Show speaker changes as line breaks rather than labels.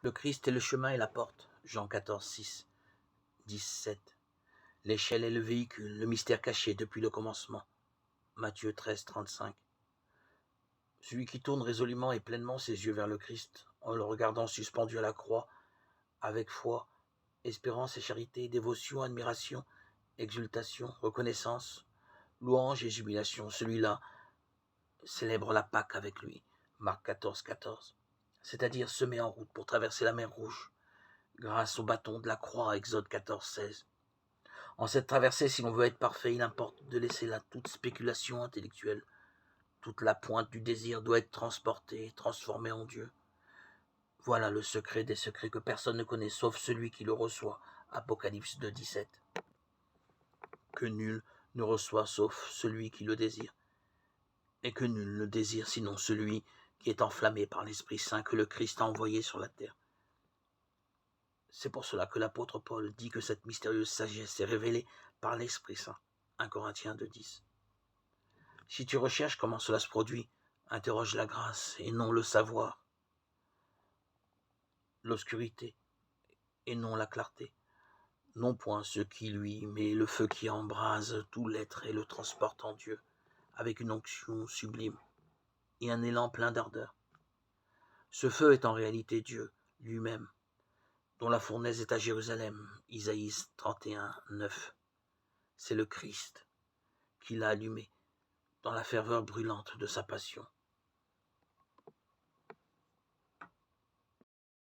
Le Christ est le chemin et la porte. Jean 14, 6, 17. L'échelle est le véhicule, le mystère caché depuis le commencement. Matthieu 13, 35. Celui qui tourne résolument et pleinement ses yeux vers le Christ, en le regardant suspendu à la croix, avec foi, espérance et charité, dévotion, admiration, exultation, reconnaissance, louange et jubilation, celui-là célèbre la Pâque avec lui. Marc 14, 14. C'est-à-dire se met en route pour traverser la mer Rouge, grâce au bâton de la croix, Exode 14, 16. En cette traversée, si l'on veut être parfait, il importe de laisser là toute spéculation intellectuelle. Toute la pointe du désir doit être transportée, transformée en Dieu. Voilà le secret des secrets que personne ne connaît sauf celui qui le reçoit. Apocalypse 2, 17. Que nul ne reçoit sauf celui qui le désire. Et que nul ne désire sinon celui qui est enflammé par l'Esprit Saint que le Christ a envoyé sur la terre. C'est pour cela que l'apôtre Paul dit que cette mystérieuse sagesse est révélée par l'Esprit Saint. 1 Corinthiens 2, 10. Si tu recherches comment cela se produit, interroge la grâce et non le savoir, l'obscurité et non la clarté, non point ce qui lui, mais le feu qui embrase tout l'être et le transporte en Dieu, avec une onction sublime et un élan plein d'ardeur. Ce feu est en réalité Dieu lui-même, dont la fournaise est à Jérusalem, Isaïe 31, 9. C'est le Christ qui l'a allumé dans la ferveur brûlante de sa passion.